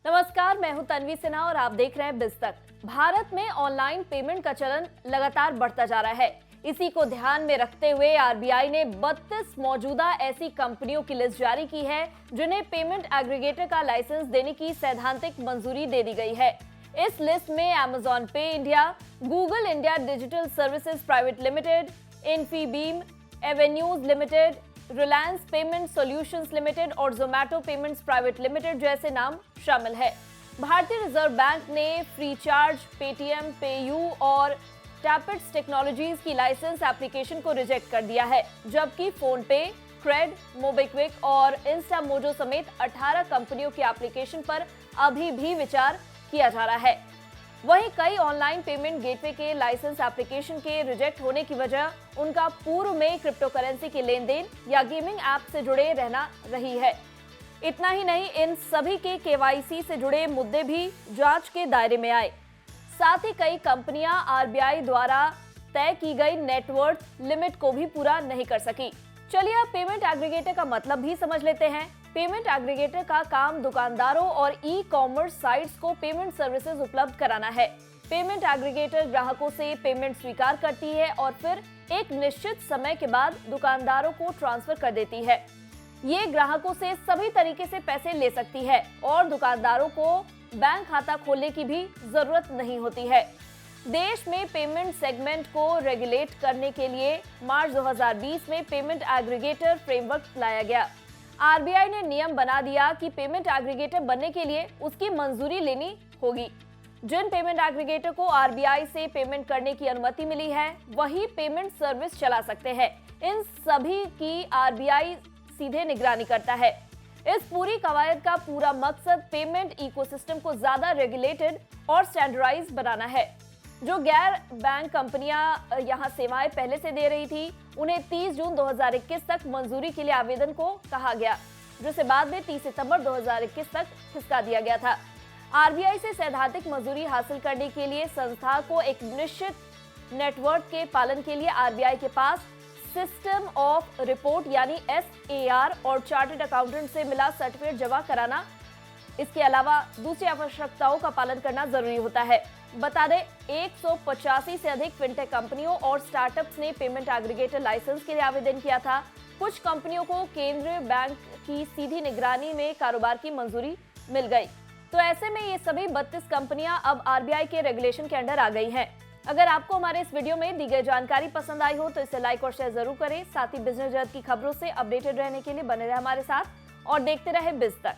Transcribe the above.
नमस्कार, मैं हूं तन्वी सिन्हा और आप देख रहे हैं बिज़ तक। भारत में ऑनलाइन पेमेंट का चलन लगातार बढ़ता जा रहा है। इसी को ध्यान में रखते हुए आरबीआई ने 32 मौजूदा ऐसी कंपनियों की लिस्ट जारी की है जिन्हें पेमेंट एग्रीगेटर का लाइसेंस देने की सैद्धांतिक मंजूरी दे दी गई है। इस लिस्ट में अमेजॉन पे India, Google India digital services private limited, Infibeam, avenues limited, Reliance payment solutions limited और जोमैटो पेमेंट्स प्राइवेट लिमिटेड जैसे नाम शामिल है। भारतीय रिजर्व बैंक ने फ्रीचार्ज, पेटीएम, पेयू और टैपेट्स टेक्नोलॉजीज की लाइसेंस एप्लीकेशन को रिजेक्ट कर दिया है, जबकि फोन पे, क्रेड, मोबिक्विक और इंस्टामोजो समेत 18 कंपनियों की एप्लीकेशन पर अभी भी विचार किया जा रहा है। वहीं कई ऑनलाइन पेमेंट गेटवे के लाइसेंस एप्लीकेशन के रिजेक्ट होने की वजह उनका पूर्व में क्रिप्टो करेंसी के लेन देन या गेमिंग ऐप से जुड़े रहना रही है। इतना ही नहीं, इन सभी के केवाईसी से जुड़े मुद्दे भी जांच के दायरे में आए। साथ ही कई कंपनियां आरबीआई द्वारा तय की गई नेटवर्थ लिमिट को भी पूरा नहीं कर सकी। चलिए अब पेमेंट एग्रीगेटर का मतलब भी समझ लेते हैं। पेमेंट एग्रीगेटर का काम दुकानदारों और ई कॉमर्स साइट्स को पेमेंट सर्विसेज उपलब्ध कराना है। पेमेंट एग्रीगेटर ग्राहकों से पेमेंट स्वीकार करती है और फिर एक निश्चित समय के बाद दुकानदारों को ट्रांसफर कर देती है। ये ग्राहकों से सभी तरीके से पैसे ले सकती है और दुकानदारों को बैंक खाता खोलने की भी जरूरत नहीं होती है। देश में पेमेंट सेगमेंट को रेगुलेट करने के लिए मार्च 2020 में पेमेंट एग्रीगेटर फ्रेमवर्क लाया गया। आरबीआई ने नियम बना दिया कि पेमेंट एग्रीगेटर बनने के लिए उसकी मंजूरी लेनी होगी। जिन पेमेंट एग्रीगेटर को आरबीआई से पेमेंट करने की अनुमति मिली है, वही पेमेंट सर्विस चला सकते हैं। इन सभी की आरबीआई सीधे निगरानी करता है। इस पूरी कवायद का पूरा मकसद पेमेंट इकोसिस्टम को ज्यादा रेगुलेटेड और स्टैंडर्डाइज बनाना है। जो गैर बैंक कंपनियां यहां सेवाएं पहले से दे रही थी, उन्हें 30 जून 2021 तक मंजूरी के लिए आवेदन को कहा गया, जिसे बाद में 30 सितंबर 2021 तक खिसका दिया गया था। आरबीआई से सैद्धांतिक मंजूरी हासिल करने के लिए संस्था को एक निश्चित नेटवर्क के पालन के लिए आरबीआई के पास सिस्टम ऑफ रिपोर्ट यानी SAR और चार्टर्ड अकाउंटेंट से मिला सर्टिफिकेट जमा कराना, इसके अलावा दूसरी आवश्यकताओं का पालन करना जरूरी होता है। बता दें, 185 से अधिक फिनटेक कंपनियों और स्टार्टअप्स ने पेमेंट एग्रीगेटर लाइसेंस के लिए आवेदन किया था। कुछ कंपनियों को केंद्रीय बैंक की सीधी निगरानी में कारोबार की मंजूरी मिल गई। तो ऐसे में ये सभी 32 कंपनियां अब आरबीआई के रेगुलेशन के अंडर आ गई हैं। अगर आपको हमारे इस वीडियो में दी गई जानकारी पसंद आई हो तो इसे लाइक और शेयर जरूर करें। साथ ही बिजनेस जगत की खबरों से अपडेटेड रहने के लिए बने रहे हमारे साथ और देखते रहे बिज़ तक।